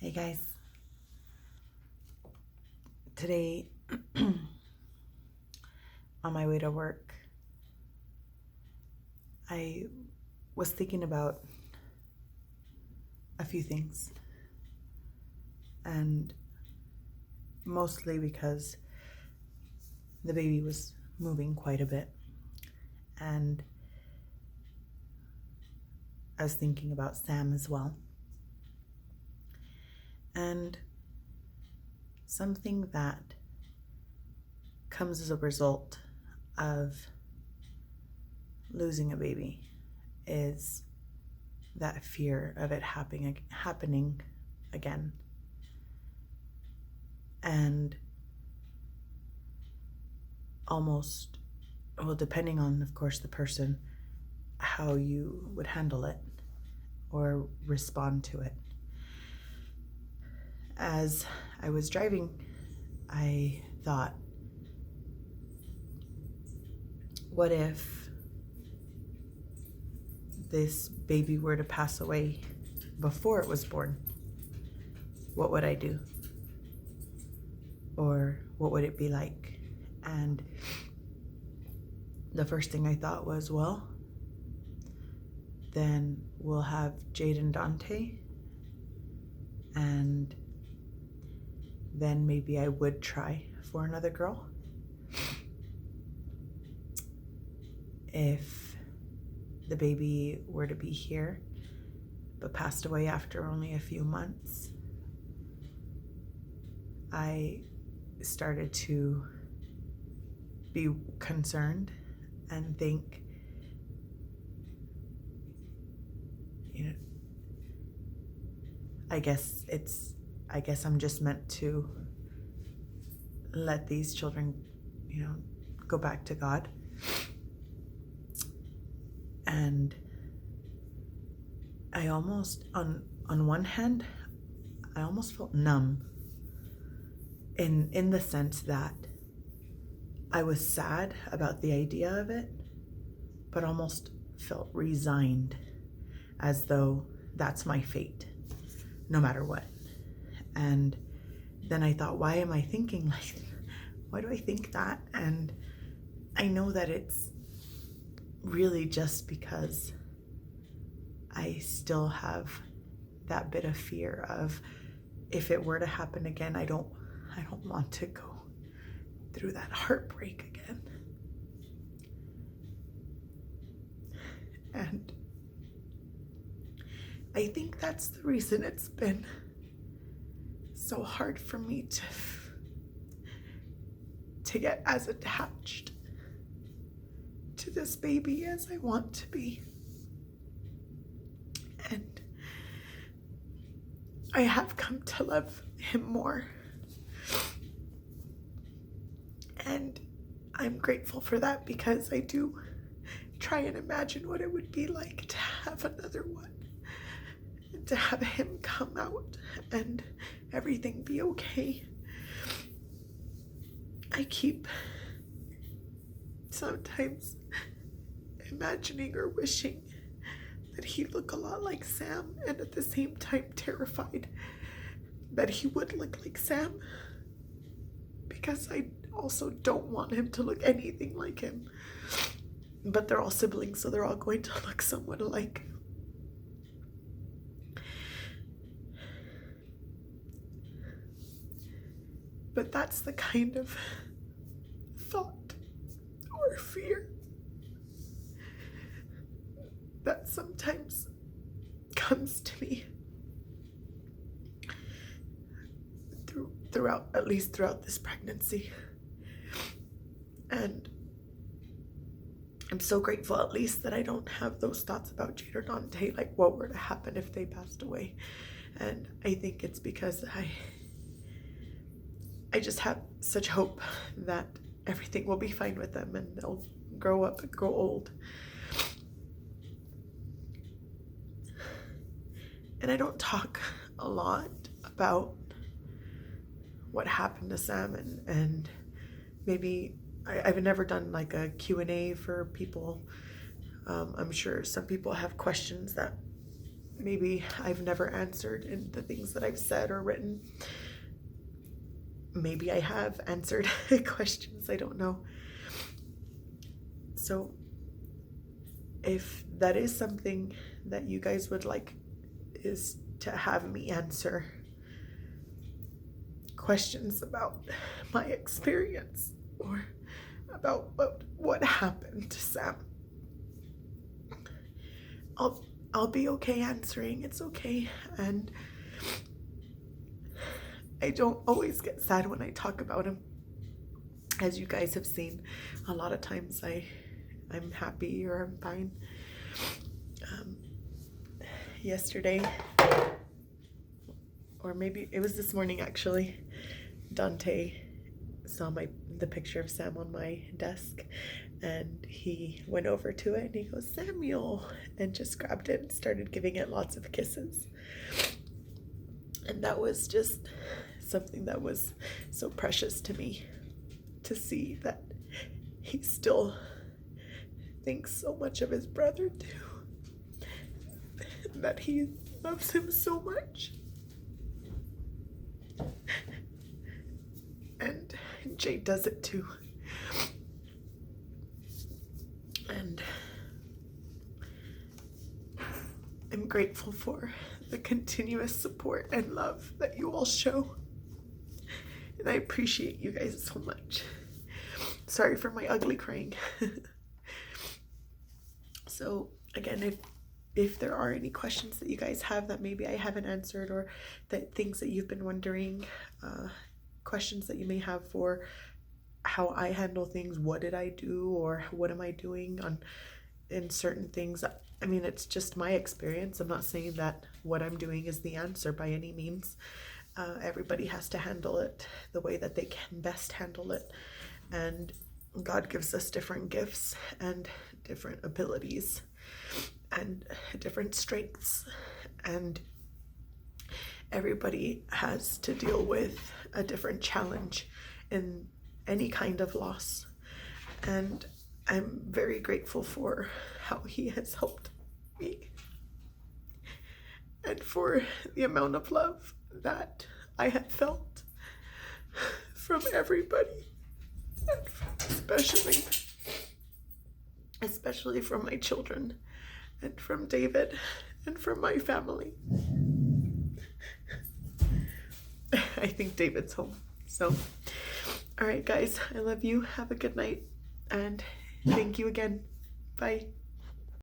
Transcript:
Hey guys, today on my way to work, I was thinking about a few things, and mostly because the baby was moving quite a bit, and I was thinking about Sam as well. And something that comes as a result of losing a baby is that fear of it happening again. And almost, well, depending on, of course, the person, how you would handle it or respond to it. As I was driving, I thought, what if this baby were to pass away before it was born? What would I do? Or what would it be like? And the first thing I thought was, well, then we'll have Jade and Dante, and then maybe I would try for another girl. If the baby were to be here but passed away after only a few months, I started to be concerned and think, I guess I'm just meant to let these children, go back to God. And I almost, on one hand, I almost felt numb in the sense that I was sad about the idea of it, but almost felt resigned, as though that's my fate, no matter what. And then I thought, why am I thinking like, why do I think that? And I know that it's really just because I still have that bit of fear of, if it were to happen again, I don't want to go through that heartbreak again. And I think that's the reason it's been so hard for me to get as attached to this baby as I want to be. And I have come to love him more. And I'm grateful for that, because I do try and imagine what it would be like to have another one, and to have him come out and everything be okay. I keep sometimes imagining or wishing that he look a lot like Sam, and at the same time terrified that he would look like Sam, because I also don't want him to look anything like him. But they're all siblings, so they're all going to look somewhat alike. But that's the kind of thought or fear that sometimes comes to me throughout this pregnancy. And I'm so grateful, at least, that I don't have those thoughts about Jade or Dante, like what were to happen if they passed away. And I think it's because I just have such hope that everything will be fine with them, and they'll grow up and grow old. And I don't talk a lot about what happened to Sam, and maybe I've never done like a Q&A for people. I'm sure some people have questions that maybe I've never answered in the things that I've said or written. Maybe I have answered questions, I don't know. So if that is something that you guys would like, is to have me answer questions about my experience or about what happened to Sam, I'll be okay answering. It's okay. And I don't always get sad when I talk about him. As you guys have seen, a lot of times I'm happy or I'm fine. Yesterday, or maybe it was this morning actually, Dante saw the picture of Sam on my desk, and he went over to it and he goes, "Samuel," and just grabbed it and started giving it lots of kisses. And that was just something that was so precious to me, to see that he still thinks so much of his brother too, that he loves him so much. And Jade does it too. And I'm grateful for the continuous support and love that you all show. And I appreciate you guys so much. Sorry for my ugly crying. So again, if there are any questions that you guys have that maybe I haven't answered, or that things that you've been wondering, questions that you may have for how I handle things, what did I do or what am I doing in certain things. I mean, it's just my experience. I'm not saying that what I'm doing is the answer by any means. Everybody has to handle it the way that they can best handle it. And God gives us different gifts and different abilities and different strengths. And everybody has to deal with a different challenge in any kind of loss. And I'm very grateful for how he has helped me, and for the amount of love that I have felt from everybody, and especially from my children, and from David, and from my family. I think David's home. So, all right, guys, I love you. Have a good night, and thank you again. Bye.